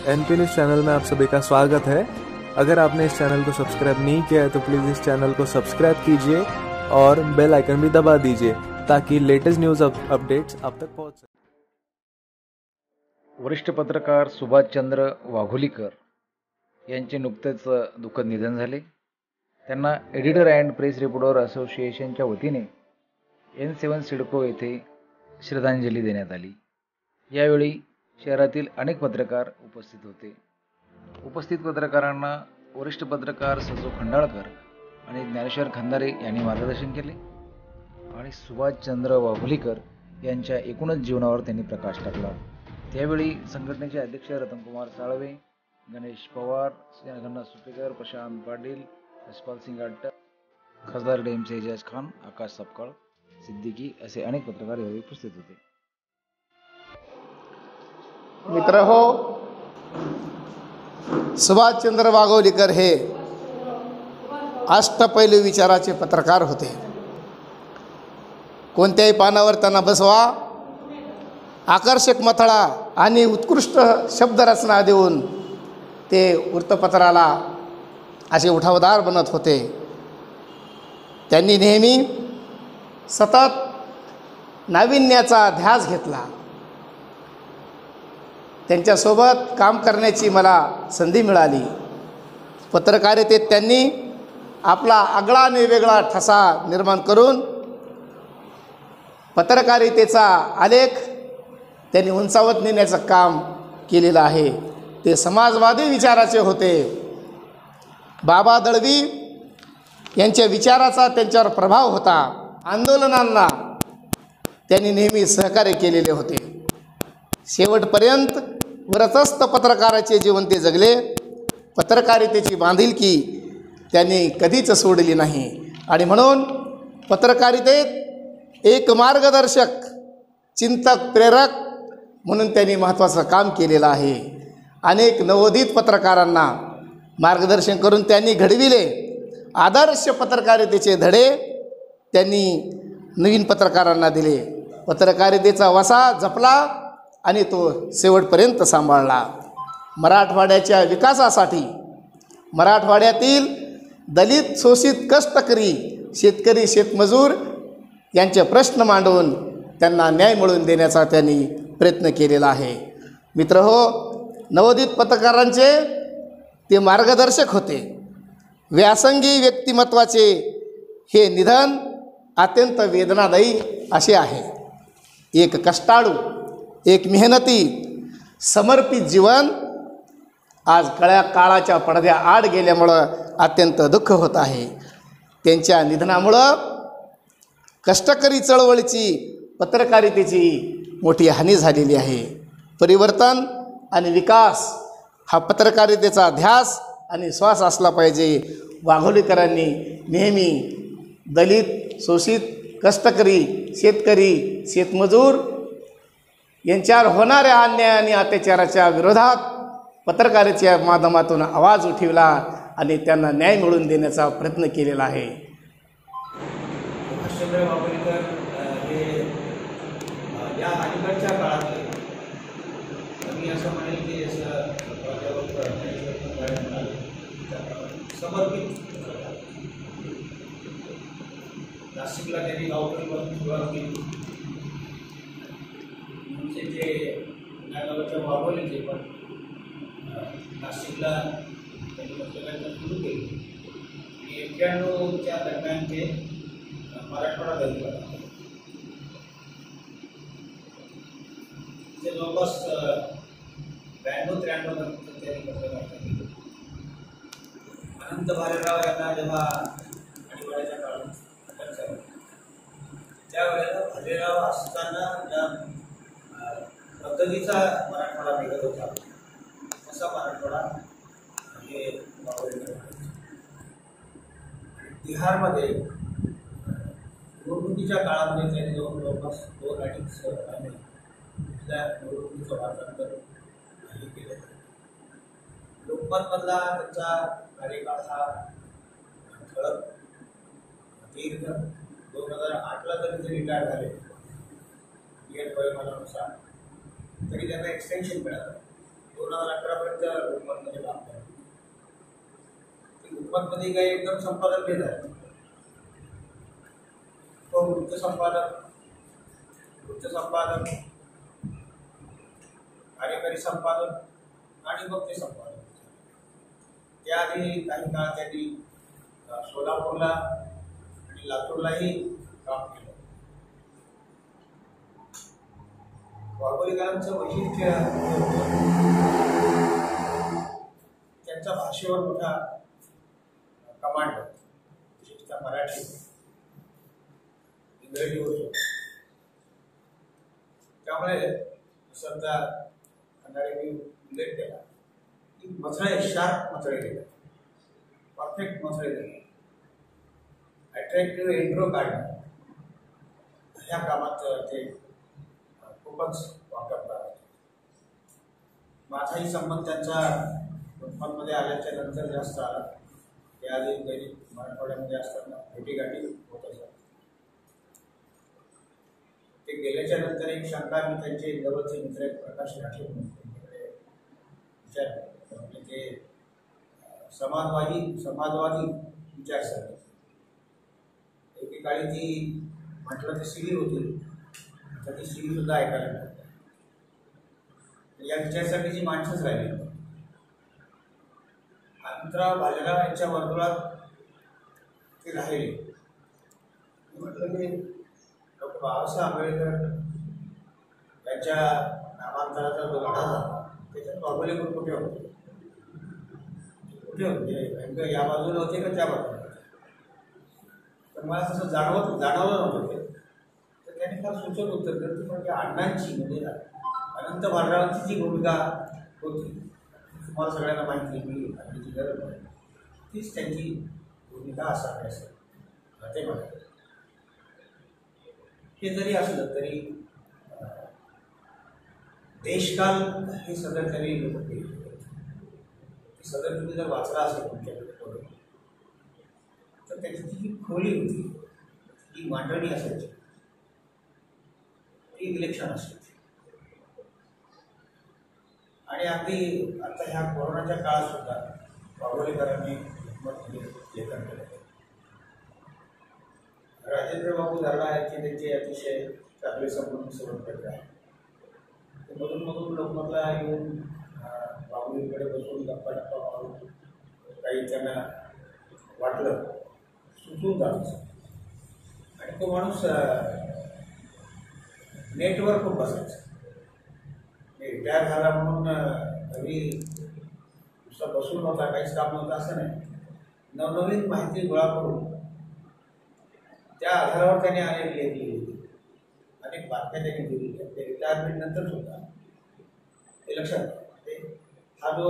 NP news channel में आप सभी का स्वागत है। अगर आपने इस चैनल को सब्सक्राइब नहीं किया है तो प्लीज़ इस चैनल को सब्सक्राइब कीजिए और बेल आइकन भी दबा दीजिए ताकि लेटेस्ट न्यूज़ अपडेट्स आप तक पहुंच सके। वरिष्ठ पत्रकार सुभाषचंद्र वाघोलीकर यांचे नुकतेच दुःखद निधन झाले। त्यांना एडिटर अँड प्रेस रिपोर्टर असोसिएशनच्या वतीने N7 सिडको येथे श्रद्धांजली देण्यात आली। यावेळी शहरातील अनेक पत्रकार उपस्थित होते। उपस्थित पत्रकारांना वरिष्ठ पत्रकार सजो खंडाळकर आणि ज्ञानेश्वर खंदारे यांनी मार्गदर्शन केले आणि सुभाषचंद्र वाघोलीकर यांच्या एकूणच जीवनावर त्यांनी प्रकाश टाकला। त्यावेळी संघटनेचे अध्यक्ष रतनकुमार साळवे, गणेश पवार, जगन्नाथ सुपेकर, प्रशांत पाटील, यशपाल सिंग अट्टर, खासदार डेमचे एजाज खान, आकाश सपकाळ, सिद्दीकी असे अनेक पत्रकार यावेळी उपस्थित होते। मित्रहो, सुभाषचंद्र वाघोलीकर हे अष्टपैलू विचाराचे पत्रकार होते। कोणत्याही पानावर त्यांना बसवा, आकर्षक मथळा आणि उत्कृष्ट शब्दरचना देऊन ते वृत्तपत्राला असे उठावदार बनत होते। त्यांनी नेहमी सतत नाविन्याचा ध्यास घेतला। त्यांच्यासोबत काम करण्याची मला संधी मिळाली। पत्रकारितेत त्यांनी आपला आगळा आणि वेगळा ठसा निर्माण करून पत्रकारितेचा आलेख त्यांनी उंचावत नेण्याचं काम केलेलं आहे। ते समाजवादी विचाराचे होते। बाबा दळवी यांच्या विचाराचा त्यांच्यावर प्रभाव होता। आंदोलनांना त्यांनी नेहमी सहकार्य केलेले होते। शेवटपर्यंत व्रतस्थ पत्रकाराचे जीवन ते जगले। पत्रकारितेची बांधिलकी त्यांनी कधीच सोडली नाही आणि म्हणून पत्रकारितेत एक मार्गदर्शक, चिंतक, प्रेरक म्हणून त्यांनी महत्त्वाचं काम केलेलं आहे। अनेक नवोदित पत्रकारांना मार्गदर्शन करून त्यांनी घडविले। आदर्श पत्रकारितेचे धडे त्यांनी नवीन पत्रकारांना दिले। पत्रकारितेचा वसा जपला आणि तो शेवटपर्यंत सांभाळला। मराठवाड्याच्या विकासासाठी मराठवाड्यातील दलित, शोषित, कष्टकरी, शेतकरी, शेतमजूर यांचे प्रश्न मांडून त्यांना न्याय मिळवून देण्याचा त्यांनी प्रयत्न केलेला आहे। मित्रहो, नवोदित पत्रकारांचे ते मार्गदर्शक होते। व्यासंगी व्यक्तिमत्वाचे हे निधन अत्यंत वेदनादायी असे आहे। एक कष्टाळू, एक मेहनती, समर्पित जीवन आज काळाच्या पडद्या आड गेल्यामुळं अत्यंत दुःख होत आहे। त्यांच्या निधनामुळं कष्टकरी चळवळीची, पत्रकारितेची मोठी हानी झालेली आहे। परिवर्तन आणि विकास हा पत्रकारितेचा ध्यास आणि श्वास असला पाहिजे। वाघोलीकरांनी नेहमी दलित, शोषित, कष्टकरी, शेतकरी, शेतमजूर यांच्यावर होणाऱ्या अन्याय आणि अत्याचाराच्या विरोधात पत्रकारितेच्या माध्यमातून आवाज उठविला आणि त्यांना न्याय मिळवून देण्याचा प्रयत्न केलेला आहे। सुभाषचंद्र वाघोलीकर हे या अलीकडच्या काळातले, मी असं म्हणेल की समर्पित नाशिकला त्यांनी गावकरीपासून सुरुवात केली। म्हणजे जे नागावच्या वाघोलीचे पण नाशिकला त्यांनी पत्रकारिता सुरू केली आणि 91च्या दरम्यान ते मराठवाडा दौरा ते जवळपास 92-93 नंतर त्यांनी पत्रकारिता केली। अनंत भालेराव यांना जेव्हा अडीवाड्याच्या काळात अटक झाली त्यावेळेला भालेराव असताना ज्या पद्धतीचा मराठवाडा निघत होता तसा मराठवाडा हे वाघोलीकर आणि बिहारमध्ये निवडणुकीच्या काळामध्ये त्यांनी जवळपास 2-2.5 महिने तिथल्या निवडणुकीचं वार्तांतर केलं। लोकमतमधला त्यांचा कार्यकाळ हा ठळक, दीर्घ। 2008ला तरी ते रिटायर झाले वयोमानानुसार, तरी त्यांना एक्सटेन्शन मिळालं। 2011पर्यंत लोकमतमध्ये काम केलं. लोकमतमध्ये काही एकदम संपादक भेद आहे. तो वृत्त संपादक, कार्यकारी संपादक आणि मग ते संपादक. त्याआधी काही काळ त्यांनी सोलापूरला आणि लातूरलाही काम केलं. वाघोलीकरांचं वैशिष्ट्य त्यांचा भाषेवर मोठा कमांड, विशेषतः मराठी, इंग्रजीवर. त्यामुळे सध्या मी उल्लेख केला की मथळे, शार्प मथळे गेले, परफेक्ट मथळे गेले, अट्रॅक्टिव्ह इंट्रो काढणं ह्या कामात ते खूपच वापरतात. माझाही संबंध त्यांचा लोकमतमध्ये आल्याच्या नंतर जास्त आला. त्याआधी दैनिक मराठवाड्यामध्ये असताना भेटीगाठी होत असतात. ते गेल्याच्या नंतर एक शंका मी त्यांचे जवळचे मित्र प्रकाश राठे त्यांच्याकडे विचारले. म्हणजे ते समाजवादी विचारसरणी. एकेकाळी ती म्हटलं तर शिबिर होती, तर ती शिबिर सुद्धा ऐकायला मिळते. या विचारसरणीची माणसंच राहिली. अनंतराव भालेराव यांच्या वर्तुळात ते राहिले. म्हटलं की डॉक्टर बाबासाहेब आंबेडकर यांच्या नामांतराचा जो लढा झाला त्याच्यात वाघोलीकर कुठे होते, या बाजूला होते का त्या बाजूला होते. तर मला तसं जाणवलं नव्हतं ते. तर त्यांनी फार सूचक उत्तर दिलं. पण त्या अण्णांची म्हणजे अनंत भालेरावांची जी भूमिका होती, तुम्हाला सगळ्यांना माहिती, मी आपली गरज नाही, तीच त्यांची भूमिका असावी असं ते म्हणाले. हे जरी असलं तरी देशकाल हे सगळं त्यांनी लोकप्रिय केलं. सगळं तुम्ही जर वाचला असेल तुमच्याकडे तर त्याची जी खोली होती, जी मांडणी असायची ती विलक्षण असायची. आणि अगदी आता ह्या कोरोनाच्या काळात सुद्धा वाघोलीकरांनी लेखन केलं. राजेंद्र बाबू दर्डा यांचे त्यांचे अतिशय चांगले संबंध सुरू केले आहे. ते मधून लोकमतला येऊन वाघोलीकडे बसून गप्पा मारून काही त्यांना वाटलं सुचून जायचं. आणि तो माणूस नेटवर खूप बसायचा. रिटायर झाला म्हणून घरी नुसता बसून नव्हता, काहीच काम नव्हतं असं नाही. नवनवीन माहिती गोळा करून त्या आधारावर त्याने अनेक लेख लिहिले, अनेक बातम्या त्यांनी दिली. ते रिटायरमेंट नंतर सुद्धा ते लक्षात हा जो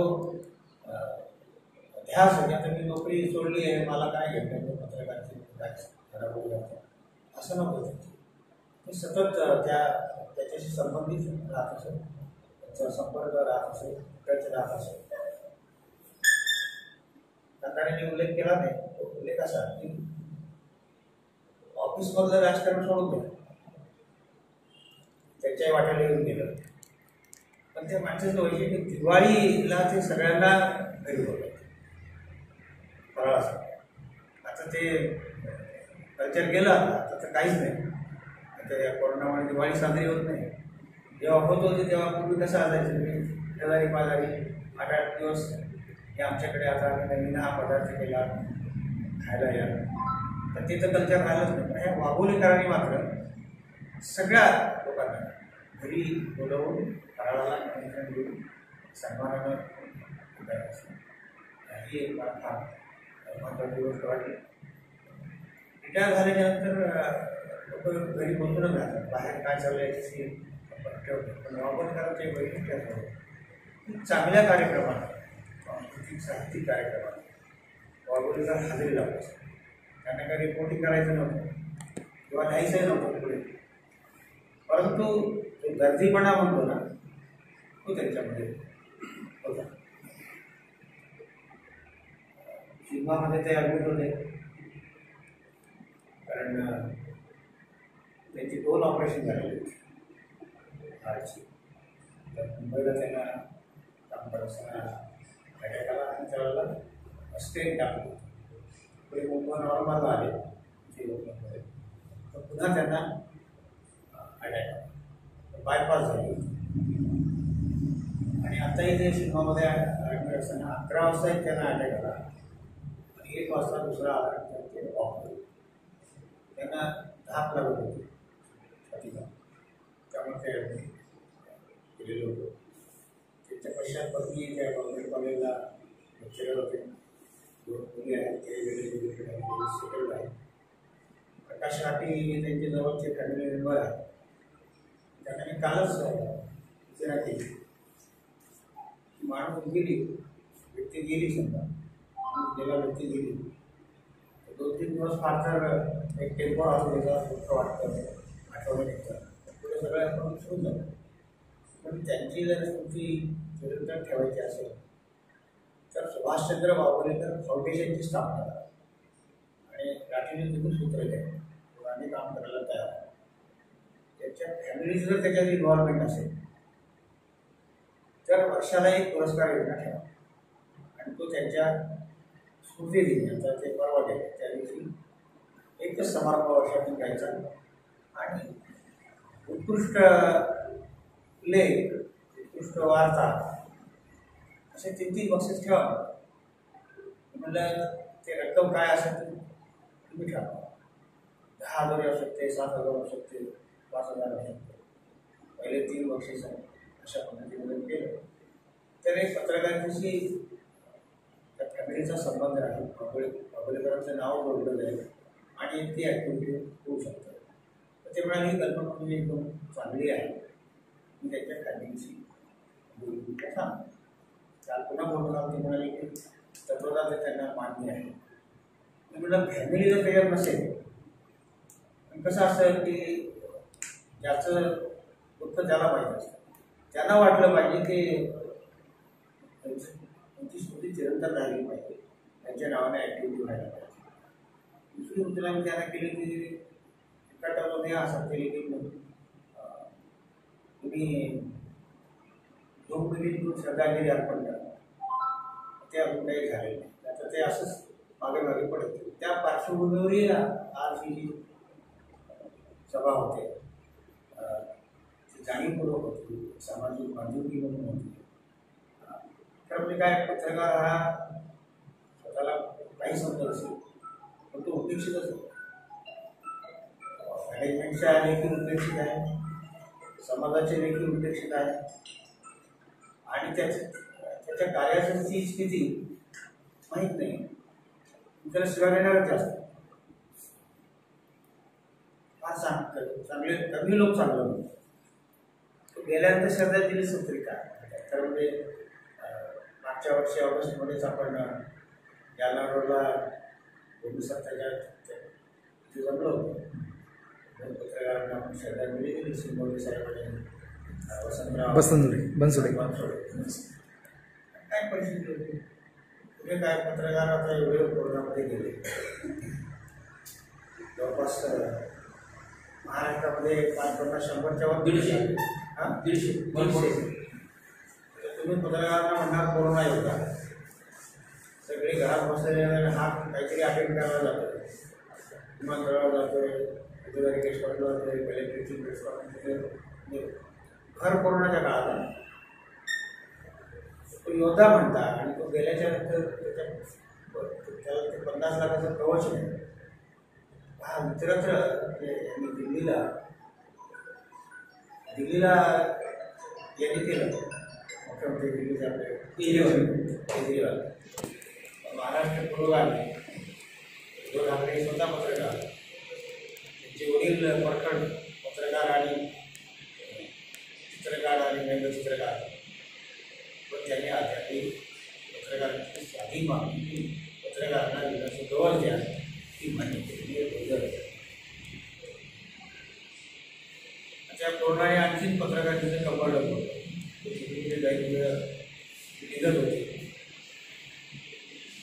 ध्यास आहे, आता मी नोकरी सोडली आहे, मला काय घेतलं पत्रकारांची काय खराब असं नव्हतं. ते सतत त्याच्याशी संबंधित राहत असेल, त्याचा संपर्क राहत असेल, टच राहत असेल. काकाने उल्लेख केला नाही, तो उल्लेख असा की ऑफिसमधलं राजकारण सोडून द्या, त्याच्याही वाट्याला येऊन गेलं. पण त्या माणसाचं वैशिष्ट्य दिवाळीला ते सगळ्यांना घरी बोलतात फराळाचं. आता ते कल्चर गेलं, आता तर काहीच नाही. आता या कोरोनामुळे दिवाळी साजरी होत नाही. जेव्हा होत होते तेव्हा पूर्वी कसं असायचं, शेजारी पाजारी 8-8 दिवस हे आमच्याकडे आता नवीन हा पदार्थ केला खायला या, तर तिथं कल्चर राहिलंच नाही. पण ह्या वाघोलीकरांनी मात्र सगळ्या लोकांना घरी बोलवून फराळाला निमंत्रण देऊन सन्मानानं ही एक महत्त्वाची गोष्ट वाटली. रिटायर झाल्याच्यानंतर लोक घरी बसूनच राहतात, बाहेर काय चाललं याची ठेवतात. पण वाघोलीकरांचे वैशिष्ट्य असं चांगल्या कार्यक्रमात, सांस्कृतिक साहित्यिक कार्यक्रमात वाघोलीकर हजेरी लावतात. त्यांना काही रिपोर्टिंग करायचं नव्हतं किंवा न्यायचंही नव्हतं पुढे, परंतु जो गर्दीपणा म्हणतो ना तो त्यांच्यामध्ये होता. सिनेमामध्ये ते ॲडमिट होते, कारण त्यांची 2 ऑपरेशन झालेली होती हार्टची. तर मुंबईला त्यांना बरंचसा अटॅक आला आणि त्यावेळेला स्टेट टाकली. पुढे मुंबई नॉर्मलला आले जीवनमध्ये, तर पुन्हा त्यांना अटॅक आला, बायपास झाली. आणि आताही ते सिनेमामध्ये ॲडमिट असताना 11 वाजता एक त्यांना अटॅक आला आणि 1 वाजता दुसरा आला आणि ते ऑफ झाले. त्यांना धाप लागत होती छातीला, त्यामुळे ते ॲडमिट केलेलं होतं. त्याच्या पश्चात पत्नी त्या गव्हर्नमेंट कॉलेजला लेक्चरर होते, 2 मुली आहेत, ते वेगळे सेटल्ड आहेत. प्रकाश राठी त्यांचे जवळचे फॅमिली मेंबर आहेत. त्यांना मी कालच विचारा केली, माणूस गेली, व्यक्ती गेली, समजा माणूस गेला, व्यक्ती गेली, 2-3 दिवस फार तर एक टेम्पो असतो, त्याचा दुःख वाटतं, आठवण येतं, पुढे सगळं आपण विसरून जातो. पण त्यांची जर तुमची चिरंतन ठेवायची असेल तर सुभाषचंद्र वाघोलीकर फाउंडेशनची स्थापना करा. आणि राठीने तिथून सूत्र घ्या आणि काम करायला तयार आहे. त्याच्या फॅमिलीचं जर त्याच्यात इन्व्हॉल्वमेंट असेल तर वर्षाला एक पुरस्कार योजना ठेवा आणि तो त्यांच्या स्मृती आता ते परवा गेले त्या दिवशी एकच समारंभ वर्षातून घ्यायचा आणि उत्कृष्ट लेख, उत्कृष्ट वार्ता असे 3-3 बक्षीस ठेवा. म्हटलं ते रक्कम काय असेल तर तुम्ही ठेवा, 10,000 असू शकते, 7,000 असू शकते, 5,000 असू शकते. पहिले 3 बक्षीस अशा पद्धतीने केलं तर एक पत्रकारांशी त्या फॅमिलीचा संबंध राहील, वाघोलीकरांचं नाव जोडलं जाईल आणि ती ॲक्टिव्हिटी होऊ शकते. तर ते म्हणाले ही कल्पना तुम्ही एकदम चांगली आहे, मी त्याच्या फॅमिलीशी बोलून सांग. काल पुन्हा बोलून ते म्हणाले की तत्वता ते त्यांना मान्य आहे. मी म्हटलं फॅमिली जर त्याच्यात नसेल, पण कसं असतं की ज्याचं दुःख त्याला माहीत असतं, त्यांना वाटलं पाहिजे की त्यांची स्मृती चिरंतन राहिली पाहिजे, त्यांच्या नावाने ॲक्टिव्हिटी व्हायला पाहिजे. दुसरी गोष्ट आम्ही त्यांना केली की एका टर्ममध्ये असं केली की तुम्ही 2 मिनिट श्रद्धांजली अर्पण करा. ते अजून काही झाले नाही, आता ते असंच मागे मागे पडत. त्या पार्श्वभूमीवरही आज ही सभा होते, जाणीवपूर्वक होती, सामाजिक बांधिलकी म्हणून होती. तर म्हणजे काय, पत्रकार हा स्वतःला काही समजत असेल पण तो उपेक्षित असतो. मॅनेजमेंटच्या देखील उपेक्षित आहे, समाजाचे देखील उपेक्षित आहे आणि त्याच्या कार्याची स्थिती माहीत नाही, त्याला शिवाय देणारच जास्त. फार चांगले कमी लोक चांगलं होतं. गेल्यानंतर श्रद्धांजली सत्तरी काय तर म्हणजे मागच्या वर्षी ऑगस्टमध्येच आपण जालना रोडला 2007 तिथे जमलो होतो. पत्रकारांना आपण श्रद्धांजली दिली. सिंगोली साहेबांनी वसंतराव बनसोडे काय परिस्थिती होती. पुढे काय पत्रकार आता एवढे कोरोनामध्ये गेले, जवळपास महाराष्ट्रामध्ये 550-100च्या वर 150 तुम्ही पत्रकारांना म्हणणार कोरोना योद्धा, सगळे घरात बसलेले हा काहीतरी अटेंड करायला जातो, विमानतळावर जातोय, अधिकारी गेस्ट हॉटेल जातोय, कलेक्टरची प्रेस कॉन्फरन्स, भर कोरोनाच्या काळात तो योद्धा म्हणतात आणि तो गेल्याच्या नंतर त्याला ते 50 लाखाचं कवच नाही. हा इतरत्र दिल्लीला यांनी केलं, मुख्यमंत्री दिल्लीचे आपले केजरीवाल, महाराष्ट्र पुरोगामी 2 ठाकरे स्वतः पत्रकार, त्यांचे वडील परखड पत्रकार आणि व्यंगचित्रकार, पण त्यांनी आधी पत्रकारांची साधी मागणी पत्रकारांना दिल्याचं गौरव द्या ती मान्य केली. त्या कोरोनाने आणखीन पत्रकारितेचं कंबरड होतं, तिथे काही निघत होते,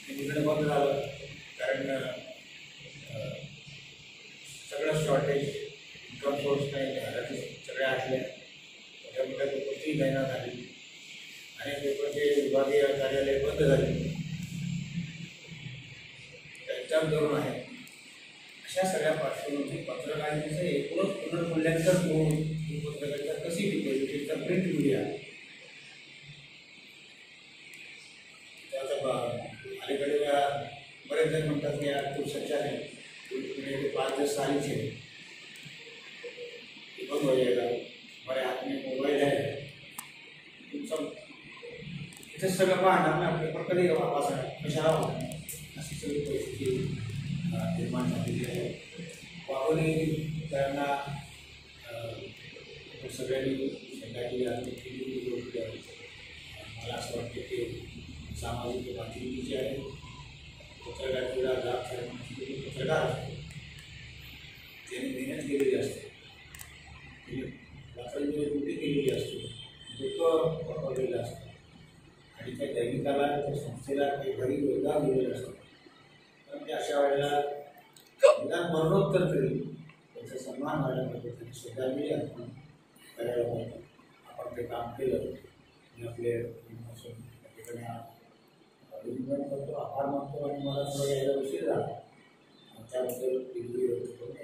तिकडे बंद झालं कारण सगळं शॉर्टेज, इन्कम सोर्स नाही, घरातील सगळ्या असल्या मोठ्या मोठ्या गोष्टी तैनात झाली अनेक लोकांचे विभागीय कार्यालय बंद झाले, त्यांच्यावर धोरण आहे. अशा सगळ्या पार्श्वभूमीवर पत्रकारितेचं एकूणच पुनर्मूल्यांकन होऊन ही पत्रकारिता कशी टिकेल, तर प्रिंट मीडिया अलीकडे बरेच जण म्हणतात की यार खूप सच्चा है, 5-10 साल से बंद हो जाएगा, हमारे हाथ में मोबाइल है, सब इथे सगळं पाहणार ना, पेपर कधी वाचणार, कशाला वाचणार, अशी सगळी परिस्थिती निर्माण झालेली आहे. वाघोली त्यांना सगळ्यांनी सरकारची केलेली गोष्ट मला असं वाटतं की सामाजिक बातमी जी आहे, पत्रकारितेला लाभ करण्याची पत्रकार असतो, त्यांनी मेहनत केलेली असते, रात्रंदिवस ड्युटी केलेली असते, दुःख वापरलेलं असतं आणि त्या दैनिकाला त्या संस्थेला काही घरी योगदान दिलेलं असतं. पण ते अशा वेळेला निदान मरणोत्तर तरी त्याचा सन्मान व्हायला पाहिजे, त्यांनी स्वतःही आपण करायला पाहिजे. आपण ते काम केलं आणि आपले ठिकाणी अभिनंदन करतो, आभार मानतो आणि मला थोडं यायला उशीर झाला त्याबद्दल दिलगिरी व्यक्त करून